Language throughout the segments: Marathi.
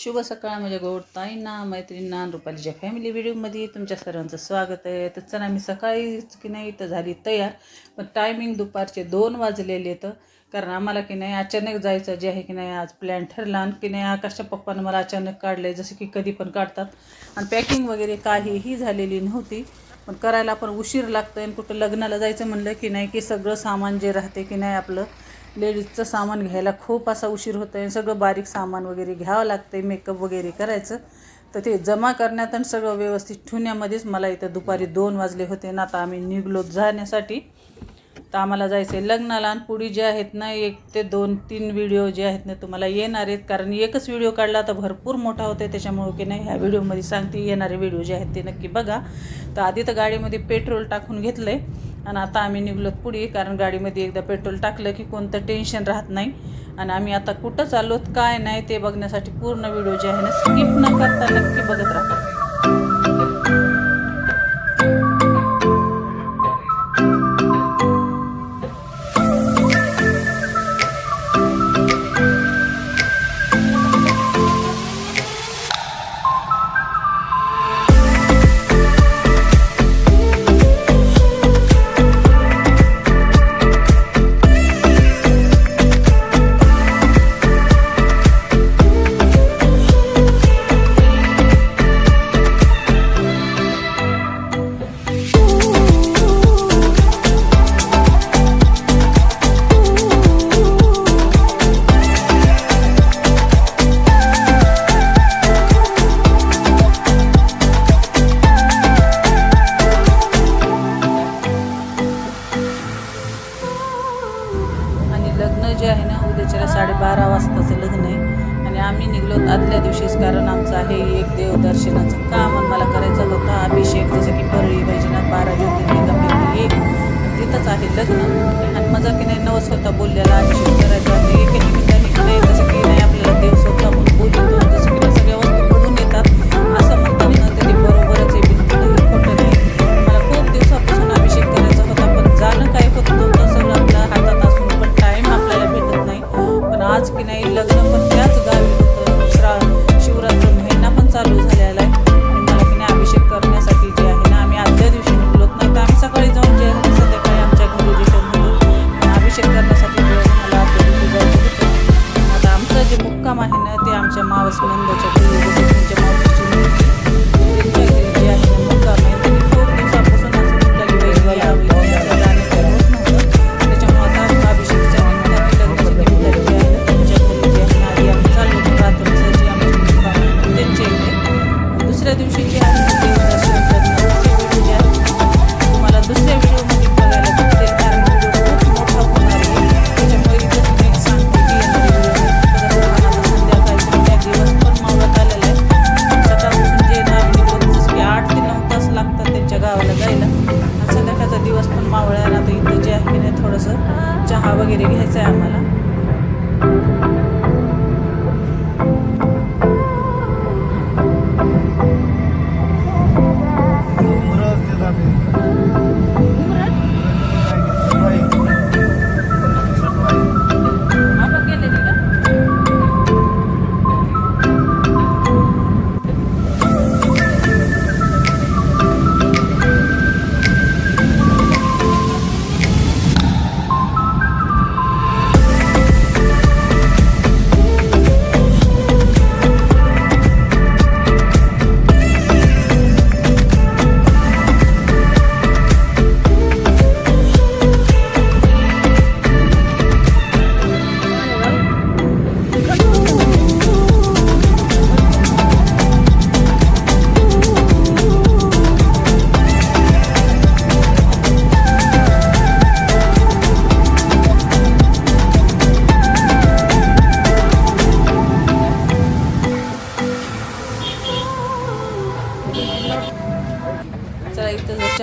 शुभ सकाळ माझ्या गोड ताईंना, मैत्रिणींना, रुपालीच्या फॅमिली व्हिडिओमध्ये तुमच्या सर्वांचं स्वागत आहे. तर चला मी सकाळीच की नाही तर झाली तयार, पण टायमिंग दुपारचे 2 वाजलेले तर कारण आम्हाला की नाही अचानक जायचं जे आहे की नाही आज प्लॅन ठरला आणि की नाही आकाशच्या पप्पानं मला अचानक काढलं आहे, जसं की कधी पण काढतात. आणि पॅकिंग वगैरे काहीही झालेली नव्हती, पण करायला पण उशीर लागतं आहे. आणि कुठं लग्नाला जायचं म्हणलं की नाही की सगळं सामान जे राहते की नाही आपलं लेडीजचं सामान घ्यायला खूप असा उशीर होतं आहे. सगळं बारीक सामान वगैरे घ्यावं लागतं आहे, मेकअप वगैरे करायचं. तर ते जमा करण्यात आणि सगळं व्यवस्थित ठेवण्यामध्येच मला इथं दुपारी 2 वाजले होते ना. आता आम्ही निघलो जाण्यासाठी. तर आम्हाला जायचं आहे लग्नाला. आणि पुढे जे आहेत ना 1 ते 2-3 व्हिडिओ जे आहेत ना तुम्हाला येणार आहेत, कारण एकच व्हिडिओ काढला तर भरपूर मोठा होते. त्याच्यामुळं की नाही ह्या व्हिडिओमध्ये सांगते, येणारे व्हिडिओ जे आहेत ते नक्की बघा. तर आधी तर गाडीमध्ये पेट्रोल टाकून घेतलं आहे आणि आता आम्ही निघलोत पुढे, कारण गाडीमध्ये एकदा पेट्रोल टाकलं की कोणतं टेन्शन राहत नाही. आणि आम्ही आता कुठं चाललोत काय नाही ते बघण्यासाठी पूर्ण व्हिडिओ जे आहे ना स्किप न करता नक्की बघत राहा. लग्न जे आहे ना उद्याच्याला 12:30 वाजताचं लग्न आहे. आणि आम्ही निघलो आदल्या दिवशीच, कारण आमचं आहे एक देवदर्शनाचं काम आणि मला करायचा होता अभिषेक, जसं की परळी वैजनाथ 12 ज्योतिर्लिंगापैकी एक तिथंच आहे लग्न. आणि माझा की नाही नवस होता बोललेला अभिषेक करायचा. आणि एके निमित्ताने की नाही जसं की नाही आपल्याला देव स्वतः म्हणून बोलतो, जसं की सगळ्या वस्तू घडून येतात असं म्हणतात ना, ते बरोबरच आहे, बिलकुल खोटं नाही. मला खूप दिवसापासून अभिषेक करायचा होता, पण जाणं काय होत नव्हतं, सगळं आपल्या हातात असून पण टाईम आपल्याला भेटत नाही. पण आज की नाही लग्न पण त्याच गावी होतं. शिवरात्र महिना पण चालू झालेला आहे आणि मला की नाही अभिषेक करण्यासाठी जे आहे ना आम्ही आदल्या दिवशी निघलोत, नाही तर आम्ही सकाळी जाऊन जे आहे संध्याकाळी आमच्या घरी रिटर्न होतो. आणि अभिषेक करण्यासाठी मला आदल्या दिवशी जायचं होतं. आता आमचं जे मुक्काम आहे ना ते आमच्या मावस नंदाच्या घरी, त्यांच्या मावशीची मुलगी त्यांच्या घरी जे आहे ना मुक्काम आहे. त्यांनी खूप दिवसापासून असं म्हटलं की वेगळं यावं जाण्याचं होत नव्हतं. त्याच्यामुळे आता अभिषेकच्या निमित्ताने लग्नाच्या निमित्ताने जे आहे ना त्यांच्या घरी जे आहे ना आधी आम्ही चाललो होतो. रात्रीचं जे आमचे मुक्काम आहे त्यांच्या इथे. दुसऱ्या दिवशी जे आहे ना देवदर्शन करण्याचे व्हिडिओ जे आहे तुम्हाला दुसऱ्या व्हिडिओमध्ये बघायला भेटेल, कारण व्हिडिओ खूप मोठा होणार आहे. त्याच्यामुळे इथं मी सांगते की येणारे व्हिडिओ आता संध्याकाळी दिवस पण मावळत आलेला आहे. सकाळपासून जे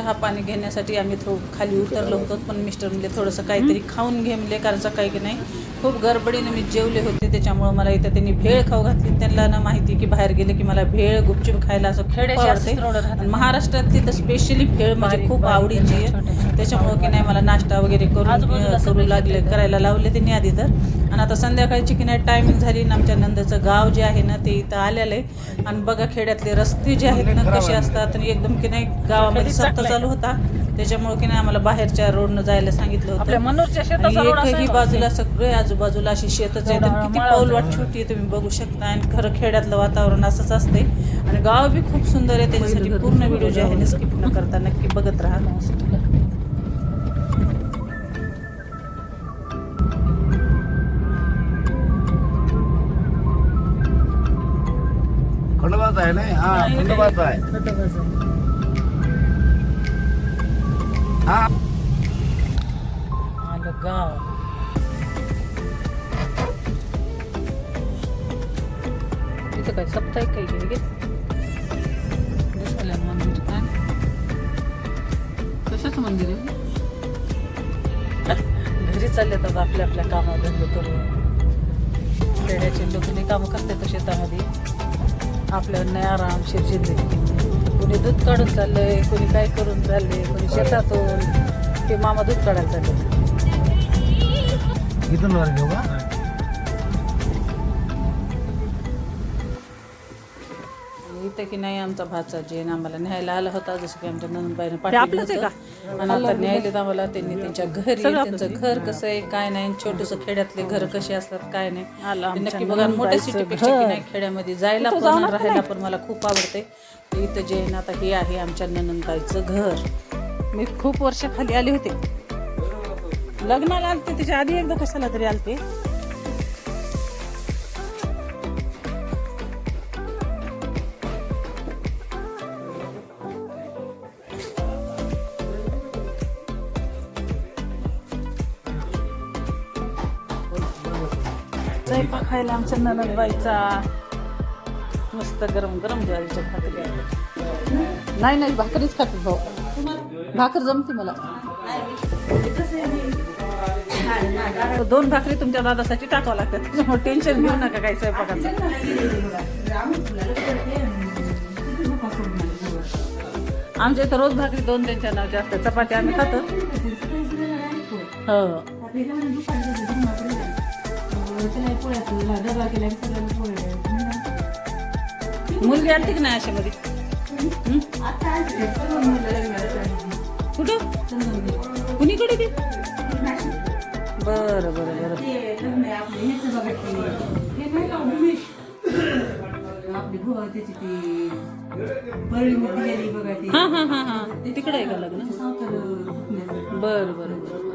चहा पाणी घेण्यासाठी आम्ही खाली उतरलो होतो, पण मिस्टर म्हणले थोडंसं काहीतरी खाऊन घे म्हणले, कारण सकाळी की नाही खूप गडबडीने मी जेवले होते, त्याच्यामुळं मला इथं त्यांनी भेळ खाऊ घातली. त्यांना ना माहिती की बाहेर गेले की मला भेळ गुपचूप खायला असं खूप आवडते. महाराष्ट्रातली तर स्पेशली भेळ म्हणजे खूप आवडीची आहे, त्याच्यामुळं की नाही मला नाश्ता वगैरे करू लागले करायला लावले त्यांनी आधी तर. आणि आता संध्याकाळची की नाही टायमिंग झाली ना, आमच्या नंदाचं गाव जे आहे ना ते इथं आलेलं आहे. आणि बघा खेड्यातले रस्ते जे आहेत ना कसे असतात, आणि एकदम की नाही गावामध्ये सप्ताह चालू होता, त्याच्यामुळे की नाही आम्हाला बाहेरच्या रोडनं जायला सांगितलं होतं. आणि एकही बाजूला सगळे आजूबाजूला अशी शेतच आहेत, किती पाऊलवाट छोटी आहे तुम्ही बघू शकता. आणि खरं खेड्यातलं वातावरण असंच असते, आणि गाव बी खूप सुंदर आहे. त्याच्यासाठी पूर्ण व्हिडिओ जे आहे ना स्किप न करता नक्की बघत राहा. खंडोबाच आहे नाही, हा खंडोबाच आहे. हा आलं गाव. इथं काय साप्ताहिक काही गेले मंदिर काय, कशाचं मंदिर आहे? घरी चालले तर आपल्या आपल्या कामात धंदे करून. खेड्याचे लोक नाही कामं करतात शेतामध्ये, आपल्यावर नाही आरामशीर जिंदगी. कोणी दूध काढून चाललंय, कोणी काय करून चालले, कोणी शेतातून. ते मामा दूध काढायला चालले. इथून वर घेऊ का? इथं की नाही आमचा भाचा जे आम्हाला न्यायला आला होता, जसं की आमच्या नंदबाईनं पाठवलं होतं. आणि आता न्यायला आम्हाला त्यांनी त्यांच्या घरी, त्यांचं घर कसं आहे काय नाही, छोटंसं खेड्यातले घर कसे असतात काय नाही नक्की बघा. मोठ्या सिटीपेक्षा की नाही खेड्यामध्ये जायला पण राहायला पण मला खूप आवडते. इथं जे आहे ना आता हे आहे आमच्या नंदबाईचं घर. मी खूप वर्षाखाली आले होते, लग्नाला आलते, त्याच्या आधी एकदा कशाला तरी आलते. स्वयंपाक खायला आमच्या ननंदबाईचा मस्त गरम गरम ज्वारीच्या भाकरी. नाही भाकरीच खाते भाऊ, भाकर जमते मला. 2 भाकरी तुमच्या दादासाठी टाकावं लागतात, त्याच्यामुळे टेन्शन घेऊ नका काही स्वयंपाकाचं. आमच्या इथं रोज भाकरी 2 त्यांच्या नावाच्या असतात. चपाती आम्ही खातो. हो मुलगी आलती की नाही अशामध्ये? कुठं कुणीकडे ते? बरं बरं बरं. हा हा हा हा तिकडे आहे का लग्न? बरं बरं बरं.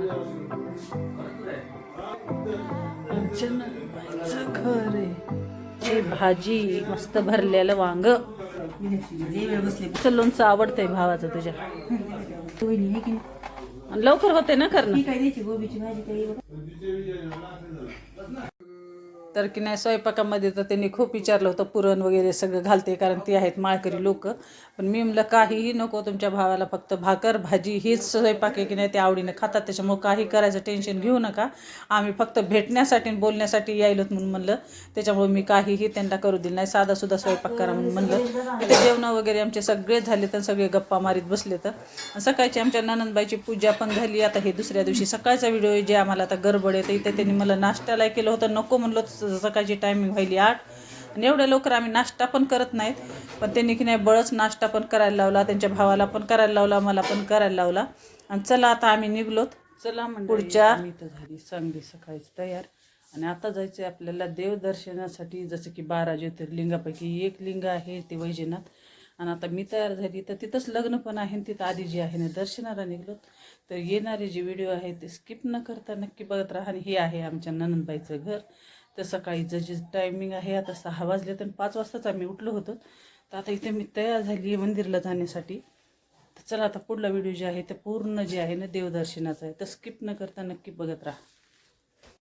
घर आहे, भाजी मस्त भरलेलं वांग. लोणचं आवडतंय भावाचं तुझ्या. लवकर होते ना करणं. तर की नाही स्वयंपाकामध्ये तर त्यांनी खूप विचारलं होतं पुरण वगैरे सगळं घालते, कारण ती आहेत माळकरी लोक. पण मी म्हणलं काहीही नको, तुमच्या भावाला फक्त भाकर भाजी हीच स्वयंपाक आहे की नाही ते आवडीनं खातात, त्याच्यामुळे काही करायचं टेन्शन घेऊ नका. आम्ही फक्त भेटण्यासाठी आणि बोलण्यासाठी यायलोत म्हणून म्हणलं, त्याच्यामुळे मी काहीही त्यांना करू दिलं नाही. साधासुद्धा स्वयंपाक करा म्हणून म्हणलं. तिथे जेवणं वगैरे आमचे सगळे झाले, तर सगळे गप्पा मारीत बसले. तर सकाळची आमच्या ननंदबाईची पूजा पण झाली. आता हे दुसऱ्या दिवशी सकाळचा व्हिडिओ आहे, जे आम्हाला आता गडबड आहे. तर इथे त्यांनी मला नाश्त्याला केलं होतं, नको म्हणलं, सकाळची टायमिंग व्हायली 8. आणि एवढ्या लवकर आम्ही नाश्ता पण करत नाहीत, पण त्यांनी की नाही बळच नाश्ता पण करायला लावला, त्यांच्या भावाला पण करायला लावला, मला पण करायला लावला. आणि चला आता आम्ही निघलोत. चला पुढच्या तर झाली चांगली सकाळीच तयार. आणि आता जायचं आहे आपल्याला देवदर्शनासाठी, जसं की 12 ज्योतिर्लिंगापैकी एक लिंग आहे ते वैजनाथ. आणि आता मी तयार झाली, तर तिथंच लग्न पण आहे, तिथं आधी जे आहे ना दर्शनाला निघलोत. तर येणारे जे व्हिडिओ आहे ते स्किप न करता नक्की बघत राहा. आणि हे आहे आमच्या ननंदबाईचं घर. तर सकाळीचं जे टायमिंग आहे आता 6 वाजले, तर 5 वाजताच आम्ही उठलो होतो. तर आता इथे मी तयार झाली आहे मंदिरला जाण्यासाठी. तर चला आता पुढला व्हिडिओ जे आहे ते पूर्ण जे आहे ना देवदर्शनाचा आहे, तर स्किप न करता नक्की बघत राहा.